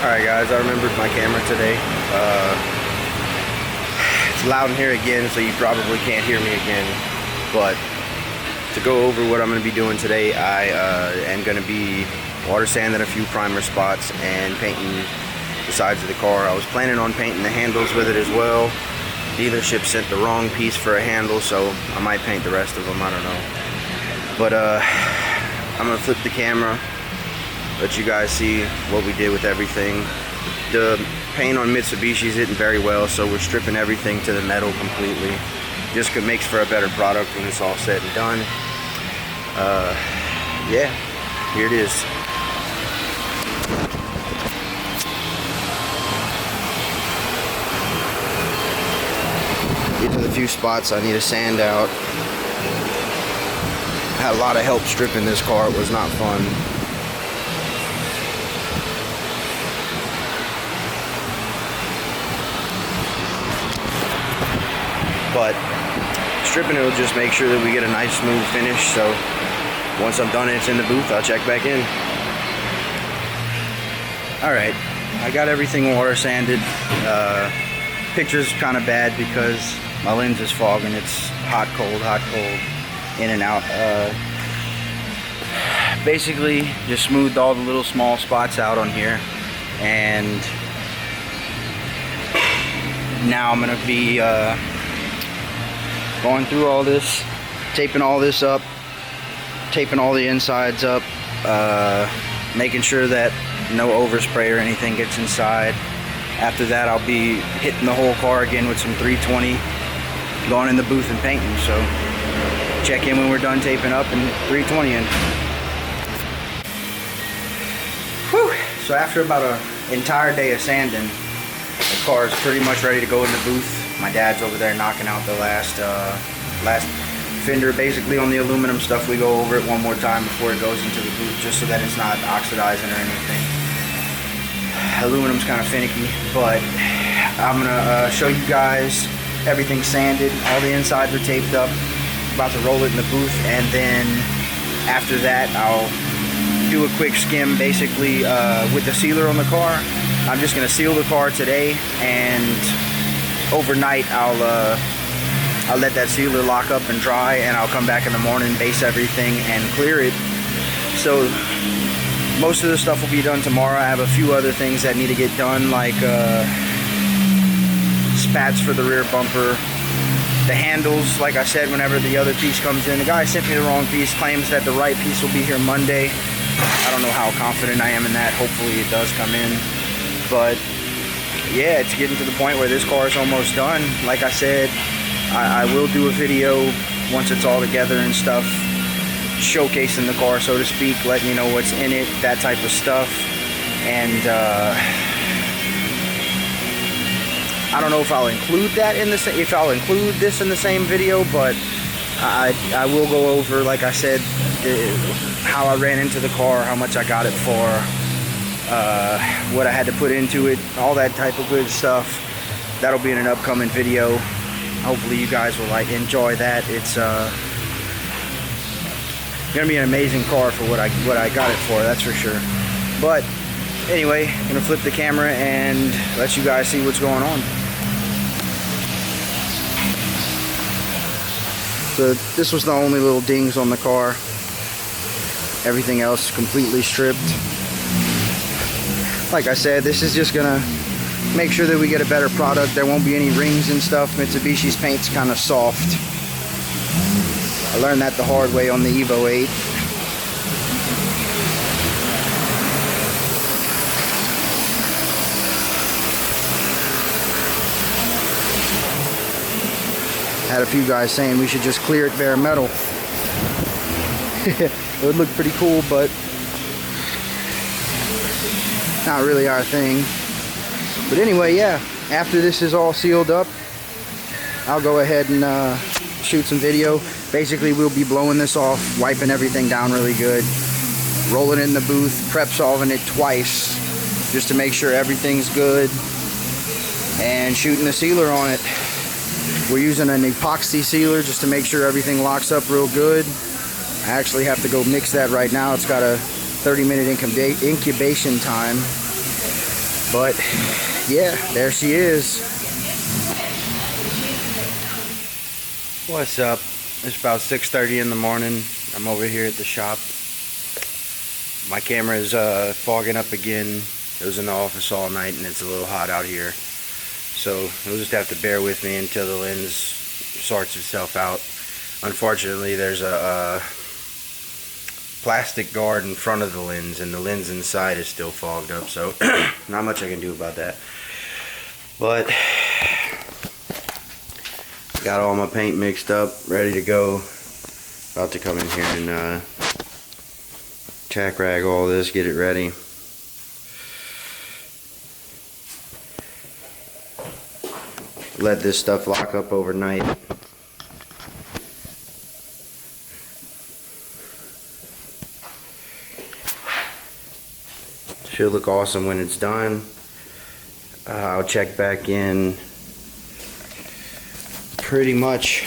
Alright guys, I remembered my camera today. It's loud in here again, so you probably can't hear me again. But to go over what I'm going to be doing today, I am going to be water sanding a few primer spots and painting the sides of the car. I was planning on painting the handles with it as well. Dealership sent the wrong piece for a handle, so I might paint the rest of them, I don't know. But I'm going to flip the camera, let you guys see what we did with everything. The paint on Mitsubishi's isn't very well, so we're stripping everything to the metal completely. Just makes for a better product when it's all said and done. Yeah, here it is. These are the few spots I need to sand out. I had a lot of help stripping this car. It was not fun. But stripping it will just make sure that we get a nice smooth finish. So once I'm done and it's in the booth, I'll check back in. Alright, I got everything water sanded. Picture's kind of bad because my lens is fogging. It's hot, cold, in and out. Basically just smoothed all the little small spots out on here, and now I'm gonna be going through all this, taping all this up, taping all the insides up, making sure that no overspray or anything gets inside. After that, I'll be hitting the whole car again with some 320, going in the booth and painting. So check in when we're done taping up and 320 in. Whew. So after about an entire day of sanding, the car is pretty much ready to go in the booth. My dad's over there knocking out the last fender. Basically on the aluminum stuff, we go over it one more time before it goes into the booth, just so that it's not oxidizing or anything. Aluminum's kind of finicky, but I'm gonna show you guys everything sanded. All the insides are taped up. About to roll it in the booth, and then after that I'll do a quick skim, basically with the sealer on the car. I'm just gonna seal the car today, and overnight I'll let that sealer lock up and dry, and I'll come back in the morning, base everything, and clear it. So most of the stuff will be done tomorrow. I have a few other things that need to get done, like spats for the rear bumper, the handles. Like I said, whenever the other piece comes in, the guy sent me the wrong piece, claims that the right piece will be here Monday. I don't know how confident I am in that. Hopefully it does come in. But yeah, it's getting to the point where this car is almost done. Like I said, I will do a video once it's all together and stuff, showcasing the car, so to speak, letting you know what's in it, that type of stuff. And I don't know if I'll include that in this in the same video, but I will go over, like I said, how I ran into the car, how much I got it for, what I had to put into it, all that type of good stuff. That'll be in an upcoming video. Hopefully you guys will enjoy that. It's gonna be an amazing car for what I got it for, that's for sure. But anyway, I'm gonna flip the camera and let you guys see what's going on. So this was the only little dings on the car. Everything else completely stripped. Like I said, this is just gonna make sure that we get a better product. There won't be any rings and stuff. Mitsubishi's paint's kind of soft. I learned that the hard way on the Evo 8. Had a few guys saying we should just clear it bare metal. It would look pretty cool, but not really our thing. But anyway, yeah, after this is all sealed up, I'll go ahead and shoot some video. Basically, we'll be blowing this off, wiping everything down really good, rolling it in the booth, prep solving it twice just to make sure everything's good, and shooting the sealer on it. We're using an epoxy sealer just to make sure everything locks up real good. I actually have to go mix that right now. It's got a 30-minute incubation time. But yeah, there she is. What's up? It's about 6:30 in the morning. I'm over here at the shop. My camera is fogging up again. It was in the office all night and it's a little hot out here. So you'll just have to bear with me until the lens sorts itself out. Unfortunately, there's a plastic guard in front of the lens and the lens inside is still fogged up, so not much I can do about that. But got all my paint mixed up, ready to go. About to come in here and tack rag all this, get it ready. Let this stuff lock up overnight. Should look awesome when it's done. I'll check back in pretty much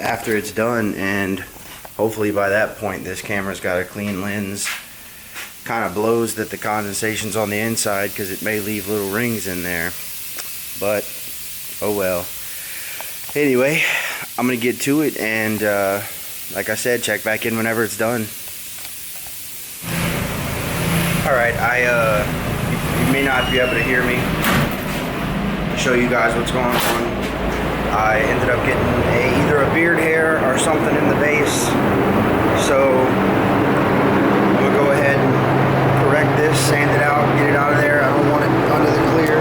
after it's done, and hopefully by that point this camera's got a clean lens. Kind of blows that the condensation's on the inside because it may leave little rings in there, but oh well. Anyway, I'm gonna get to it, and like I said, check back in whenever it's done. Alright, you may not be able to hear me. I'll show you guys what's going on. I ended up getting either a beard hair or something in the base. So I'm going to go ahead and correct this, sand it out, get it out of there. I don't want it under the clear.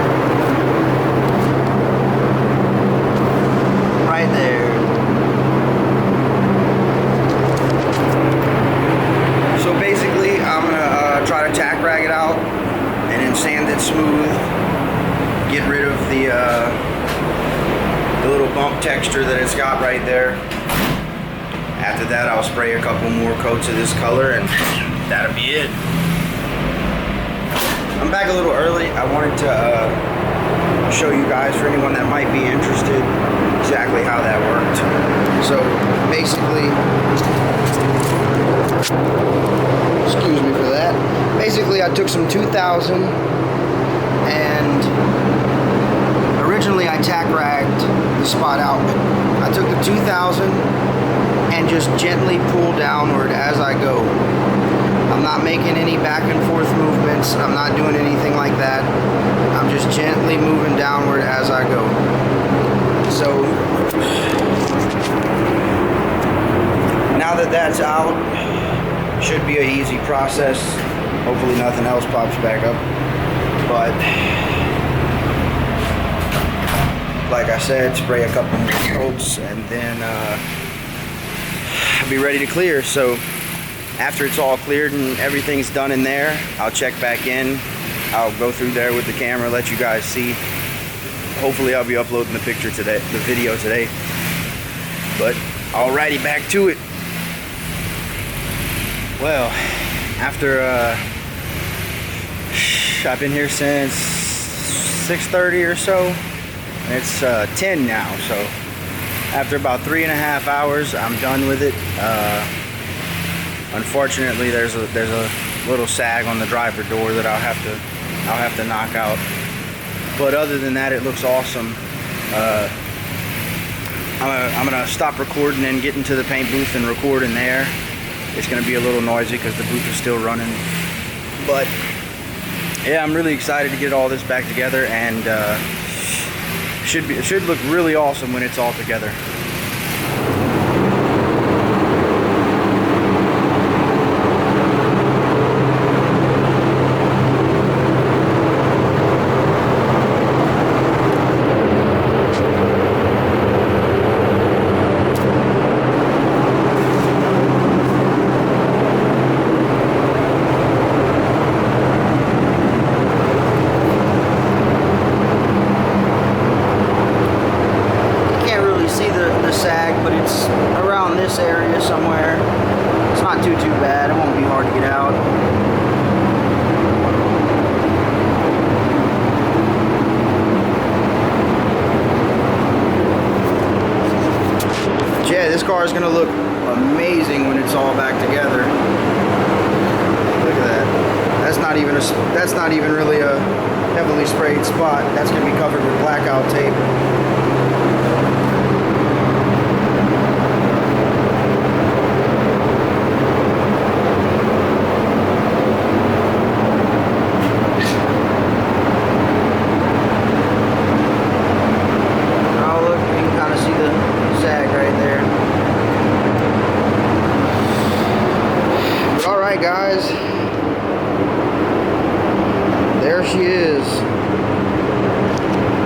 Right there. So basically, I'm going to try to tack rag it out and then sand it smooth. Get rid of the little bump texture that it's got right there. After that, I'll spray a couple more coats of this color and that'll be it. I'm back a little early. I wanted to show you guys, for anyone that might be interested, exactly how that worked. So basically, excuse me for that. Basically, I took some 2000 and originally I tack ragged the spot out. I took the 2000 and just gently pull downward as I go. I'm not making any back and forth movements. I'm not doing anything like that. I'm just gently moving downward as I go. So now that that's out, should be an easy process. Hopefully nothing else pops back up. But like I said, spray a couple more coats and then I'll be ready to clear. So after it's all cleared and everything's done in there, I'll check back in. I'll go through there with the camera, let you guys see. Hopefully I'll be uploading the video today. But alrighty, back to it. Well, after I've been here since 6:30 or so. It's 10 now, so after about 3.5 hours, I'm done with it. Unfortunately, there's a little sag on the driver door that I'll have to knock out. But other than that, it looks awesome. I'm gonna stop recording and get into the paint booth and record in there. It's gonna be a little noisy because the booth is still running. But yeah, I'm really excited to get all this back together, and it should look really awesome when it's all together. But it's around this area somewhere. It's not too bad. It won't be hard to get out. But yeah, this car is gonna look amazing when it's all back together. Look at that. That's not even really a heavily sprayed spot. That's going to be covered with blackout tape. Guys, there she is.